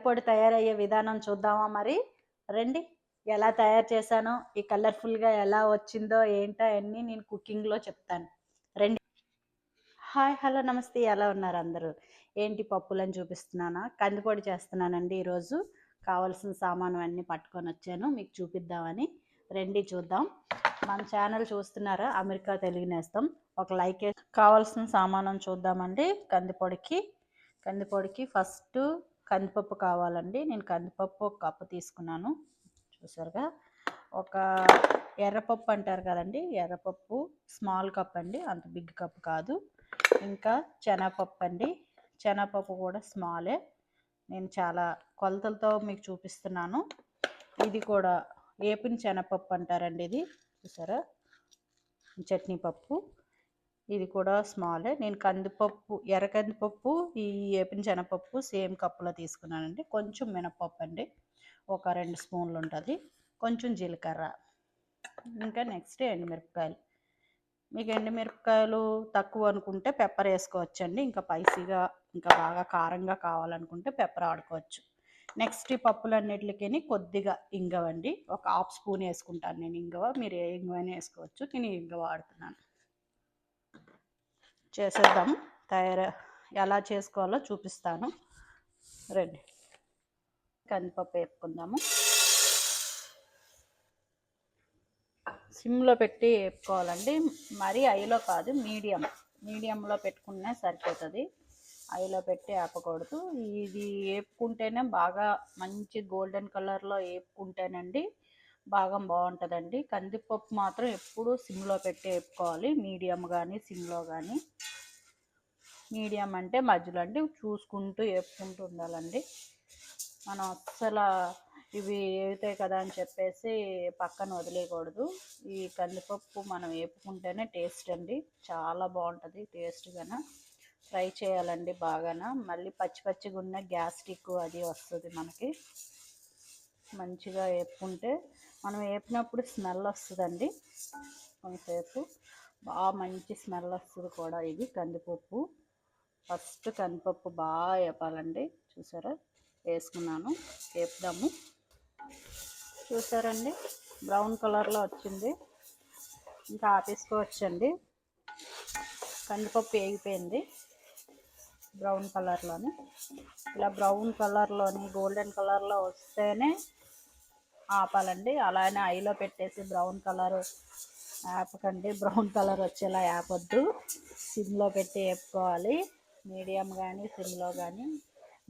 పొడి తయారయ్యే విధానం చూద్దామా మరి? రండి. ఎలా తయారు చేశానో, ఈ కలర్‌ఫుల్‌గా ఎలా వచ్చిందో ఏంటో అన్నీ నేను కుకింగ్‌లో చెప్తాను. రండి. హాయ్! హలో! నమస్తే. ఎలా ఉన్నారు అందరూ? ఏంటి పప్పులని చూపిస్తున్నానా? కందిపొడి చేస్తున్నానండి ఈరోజు. కావాల్సిన సామాను అన్నీ పట్టుకొనొచ్చాను. మీకు చూపిద్దామని. రండి చూద్దాం. మన ఛానల్ చూస్తున్నారా? అమెరికా తెలుగు నేస్తం. ఒక లైక్ కావాల్సిన సామానం చూద్దామండి. కందిపొడికి ఫస్ట్ కందిపప్పు కావాలండి. నేను కందిపప్పు ఒక కప్పు తీసుకున్నాను. చూసారుగా. ఒక ఎర్రపప్పు అంటారు కదండి, ఎర్రపప్పు స్మాల్ కప్ అండి, అంత బిగ్ కప్ కాదు. ఇంకా శనగపప్పు అండి, శనగపప్పు కూడా స్మాలే. నేను చాలా కొలతలతో మీకు చూపిస్తున్నాను. ఇది కూడా ఏపిన శనగపప్పు అంటారండి, ఇది చూసారా, చట్నీ పప్పు. ఇది కూడా స్మాలే. నేను ఎర్ర కందిపప్పు, ఈ ఏపిన శనగపప్పు సేమ్ కప్పులో తీసుకున్నానండి. కొంచెం మినపప్పు అండి, ఒక 2 స్పూన్లు ఉంటుంది. కొంచెం జీలకర్ర, ఇంకా నెక్స్ట్ ఎండుమిరపకాయలు. మీకు ఎండుమిరపకాయలు తక్కువ అనుకుంటే పెప్పర్ వేసుకోవచ్చండి. ఇంకా స్పైసీగా, ఇంకా బాగా కారంగా కావాలనుకుంటే పెప్పర్ వాడుకోవచ్చు. నెక్స్ట్ ఈ పప్పులన్నిటికీ కొద్దిగా ఇంగువ అండి, ఒక 1/2 స్పూన్ వేసుకుంటాను నేను ఇంగువ. మీరు ఏ ఇంగువైనా వేసుకోవచ్చు, నేను ఇంగువ వాడుతున్నాను. చేసేద్దాం. ఎలా చేసుకోవాలో చూపిస్తాను రండి. కందిపప్పు వేపుకుందాము. సిమ్లో పెట్టి వేపుకోవాలండి, మరీ హైలో కాదు, మీడియంలో పెట్టుకున్నా సరిపోతుంది. హైలో పెట్టి వేపకూడదు. ఇది వేపుకుంటేనే బాగా మంచి గోల్డెన్ కలర్లో వేపుకుంటేనండి బాగా బాగుంటుందండి. కందిపప్పు మాత్రం ఎప్పుడూ సిమ్లో పెట్టి వేపుకోవాలి, మీడియం కానీ సిమ్లో కానీ. మీడియం అంటే మధ్యలో అండి, చూసుకుంటూ వేపుకుంటూ ఉండాలండి. మనం అస్సలు ఇవి వేగుతాయి కదా అని చెప్పేసి పక్కన వదిలేయకూడదు. ఈ కందిపప్పు మనం వేపుకుంటేనే టేస్ట్ అండి, చాలా బాగుంటుంది టేస్ట్గాన. ఫ్రై చేయాలండి బాగాన. మళ్ళీ పచ్చిగా ఉన్న గ్యాస్ట్రిక్ అది వస్తుంది మనకి. మంచిగా వేపుకుంటే, మనం వేపినప్పుడు స్మెల్ వస్తుందండి కొంతసేపు, బాగా మంచి స్మెల్ వస్తుంది కూడా. ఇది కందిపప్పు. ఫస్ట్ కందిపప్పు బాగా వేపాలండి. చూసారా, వేసుకున్నాను. వేపుదాము. చూసారండి, బ్రౌన్ కలర్లో వచ్చింది. ఇంకా ఆపేసుకోవచ్చండి. కందిపప్పు వేగిపోయింది బ్రౌన్ కలర్లోని. ఇలా బ్రౌన్ కలర్లోని గోల్డెన్ కలర్లో వస్తేనే ఆపాలండి. అలానే ఐలో పెట్టేసి బ్రౌన్ కలర్ ఆపకండి, బ్రౌన్ కలర్ వచ్చేలా ఆపొద్దు. సిమ్లో పెట్టి వేపుకోవాలి, మీడియం కానీ సిమ్లో కానీ.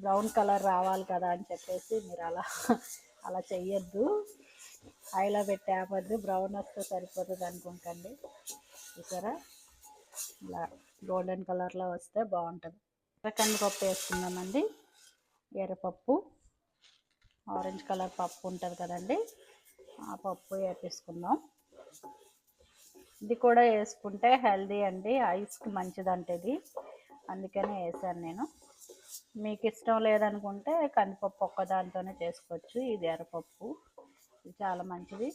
బ్రౌన్ కలర్ రావాలి కదా అని చెప్పేసి మీరు అలా చెయ్యొద్దు. ఐలో పెట్టి ఆపొద్దు, బ్రౌన్ వస్తే సరిపోతుంది అనుకుంటండి. చూసారా, ఇలా గోల్డెన్ కలర్లో వస్తే బాగుంటుంది. కందిపప్పు వేసుకుందామండి. ఎర్రపప్పు, ఆరెంజ్ కలర్ పప్పు ఉంటుంది కదండి, ఆ పప్పు వేపేసుకుందాం. ఇది కూడా వేసుకుంటే హెల్దీ అండి, ఐస్కి మంచిదంటే ఇది, అందుకనే వేసాను నేను. మీకు ఇష్టం లేదనుకుంటే కందిపప్పు ఒక్కదాంతోనే చేసుకోవచ్చు. ఇది ఎర్రపప్పు, ఇది చాలా మంచిది.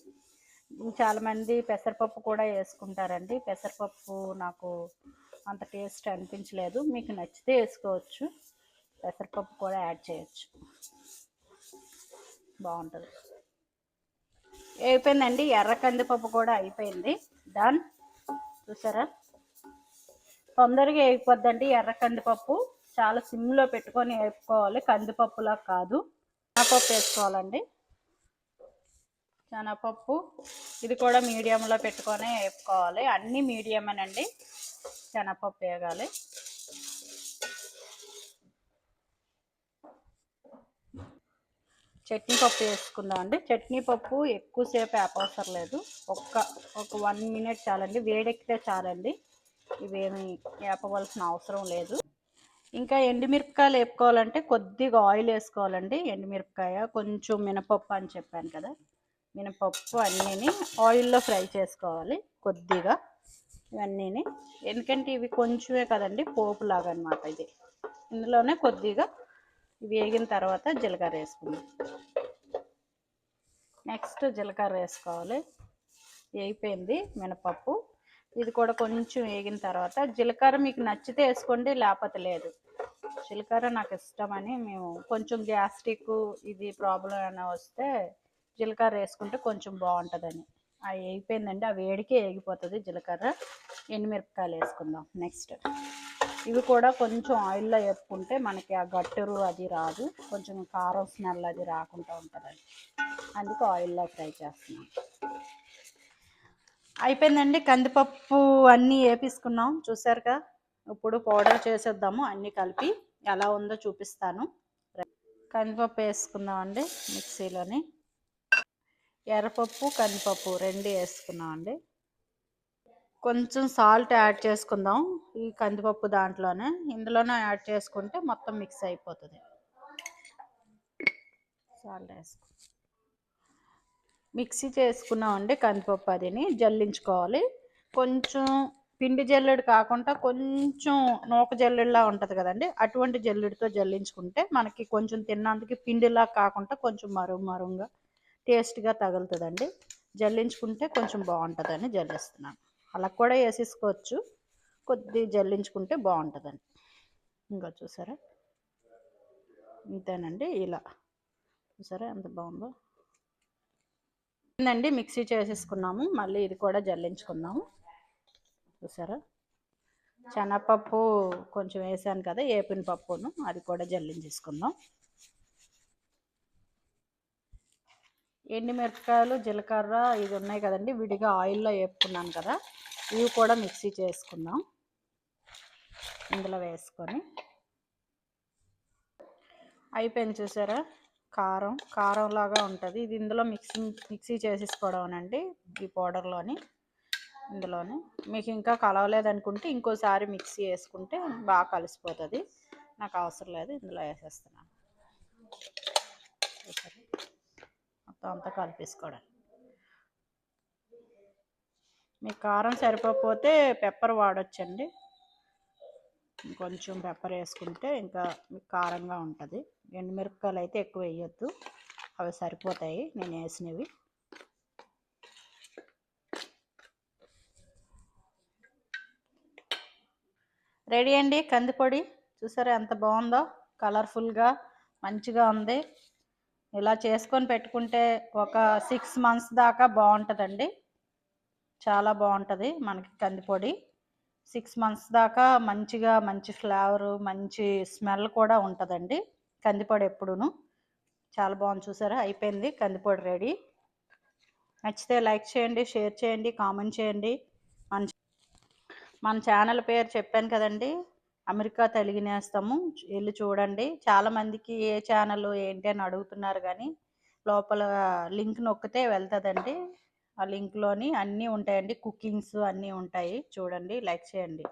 చాలామంది పెసరపప్పు కూడా వేసుకుంటారండి. పెసరపప్పు నాకు అంత టేస్ట్ అనిపించలేదు. మీకు నచ్చితే వేసుకోవచ్చు, పెసరపప్పు కూడా యాడ్ చేయొచ్చు, బాగుంటుంది. అయిపోయిందండి, ఎర్ర కందిపప్పు కూడా అయిపోయింది. డన్. చూసారా, తొందరగా వేగిపోద్దండి ఎర్ర కందిపప్పు. చాలా సిమ్లో పెట్టుకొని వేపుకోవాలి, కందిపప్పులా కాదు. శనగపప్పు వేసుకోవాలండి, శనగపప్పు. ఇది కూడా మీడియంలో పెట్టుకొని వేపుకోవాలి. అన్నీ మీడియమేనండి, శనగపప్పు వేగాలి. చట్నీ పప్పు వేసుకుందాం అండి. చట్నీ పప్పు ఎక్కువసేపు వేపవసరం లేదు, ఒక 1 మినిట్ చాలండి. వేడెక్కితే చాలండి, ఇవేమి వేపవలసిన అవసరం లేదు. ఇంకా ఎండుమిరపకాయలు వేపుకోవాలంటే కొద్దిగా ఆయిల్ వేసుకోవాలండి. ఎండుమిరపకాయ, కొంచెం మినపప్పు అని చెప్పాను కదా, మినపప్పు అన్నీని ఆయిల్లో ఫ్రై చేసుకోవాలి కొద్దిగా ఇవన్నీని. ఎందుకంటే ఇవి కొంచెమే కదండి, పోపులాగా అనమాట ఇది. ఇందులోనే కొద్దిగా వేగిన తర్వాత జీలకర్ర వేసుకుందాం. నెక్స్ట్ జీలకర్ర వేసుకోవాలి. వేగిపోయింది మినపప్పు. ఇది కూడా కొంచెం వేగిన తర్వాత జీలకర్ర మీకు నచ్చితే వేసుకోండి, లేకపోతే లేదు. జీలకర్ర నాకు ఇష్టమని మేము కొంచెం గ్యాస్ట్రిక్ ఇది ప్రాబ్లం అయినా వస్తే జీలకర్ర వేసుకుంటే కొంచెం బాగుంటుందని. అవి వేగిపోయిందండి, ఆ వేడికి వేగిపోతుంది జీలకర్ర. ఎండుమిరపకాయలు వేసుకుందాం నెక్స్ట్. ఇవి కూడా కొంచెం ఆయిల్లో వేపుకుంటే మనకి ఆ గట్టురు అది రాదు, కొంచెం కారం స్మెల్ అది రాకుండా ఉంటుందండి, అందుకు ఆయిల్లో ఫ్రై చేస్తున్నాం. అయిపోయిందండి, కందిపప్పు అన్నీ వేపించుకున్నాం చూసారుగా. ఇప్పుడు పౌడర్ చేసేద్దాము, అన్నీ కలిపి ఎలా ఉందో చూపిస్తాను. కందిపప్పు వేసుకుందామండి మిక్సీలోని. ఎర్రపప్పు కందిపప్పు రెండు వేసుకున్నామండి. కొంచెం సాల్ట్ యాడ్ చేసుకుందాం ఈ కందిపప్పు దాంట్లోనే, ఇందులోనే యాడ్ చేసుకుంటే మొత్తం మిక్స్ అయిపోతుంది. సాల్ట్ వేసుకుందాం. మిక్సీ చేసుకున్నామండి కందిపప్పు, అదిని జల్లించుకోవాలి. కొంచెం పిండి జల్లెడు కాకుండా కొంచెం నూక జల్లెడులా ఉంటుంది కదండి, అటువంటి జల్లెడితో జల్లించుకుంటే మనకి కొంచెం తిన్నందుకు పిండిలా కాకుండా కొంచెం మరుంగా టేస్ట్గా తగులుతుందండి. జల్లించుకుంటే కొంచెం బాగుంటుందని జల్లిస్తున్నాను. అలా కూడా వేసేసుకోవచ్చు, కొద్ది జల్లించుకుంటే బాగుంటుందండి. ఇంకా చూసారా, ఇంతేనండి. ఇలా చూసారా ఎంత బాగుందో అండి. మిక్సీ చేసేసుకున్నాము, మళ్ళీ ఇది కూడా జల్లించుకుందాము. చూసారా, శనగపప్పు కొంచెం వేసాను కదా, ఏపిన పప్పును అది కూడా జల్లించేసుకుందాం. ఎండుమిరపకాయలు జీలకర్ర ఇది ఉన్నాయి కదండి, విడిగా ఆయిల్లో వేపుకున్నాను కదా, ఇవి కూడా మిక్సీ చేసుకుందాం. ఇందులో వేసుకొని అయిపోయింది చూసారా. కారం లాగా ఉంటుంది ఇది, ఇందులో మిక్సీ చేసేసుకోవడం అండి ఈ పౌడర్లోని. ఇందులోనే మీకు ఇంకా కలవలేదనుకుంటే ఇంకోసారి మిక్సీ వేసుకుంటే బాగా కలిసిపోతుంది. నాకు అవసరం లేదు, ఇందులో వేసేస్తున్నాను. మొత్తం అంతా కలిపేసుకోవడం. మీకు కారం సరిపోతే పెప్పర్ వాడొచ్చండి, కొంచెం పెప్పర్ వేసుకుంటే ఇంకా మీకు కారంగా ఉంటుంది. ఎండుమిరపకాయలు అయితే ఎక్కువ వేయొద్దు, అవి సరిపోతాయి నేను వేసినవి. రెడీ అండి కందిపొడి. చూసారా ఎంత బాగుందో, కలర్ఫుల్గా మంచిగా ఉంది. ఇలా చేసుకొని పెట్టుకుంటే ఒక 6 months దాకా బాగుంటుందండి, చాలా బాగుంటుంది మనకి కందిపొడి. 6 months దాకా మంచిగా మంచి ఫ్లేవరు మంచి స్మెల్ కూడా ఉంటుందండి కందిపొడి ఎప్పుడును. చాలా బాగుంది చూసారా. అయిపోయింది కందిపొడి రెడీ. నచ్చితే లైక్ చేయండి, షేర్ చేయండి, కామెంట్ చేయండి. మన ఛానల్ పేరు చెప్పాను కదండి, అమెరికా తెలుగు నేస్తము, వెళ్ళి చూడండి. చాలామందికి ఏ ఛానల్ ఏంటి అని అడుగుతున్నారు, కానీ లోపల లింక్ నొక్కితే వెళ్తుందండి. ఆ లింక్లోని అన్నీ ఉంటాయండి, కుకింగ్స్ అన్నీ ఉంటాయి, చూడండి, లైక్ చేయండి.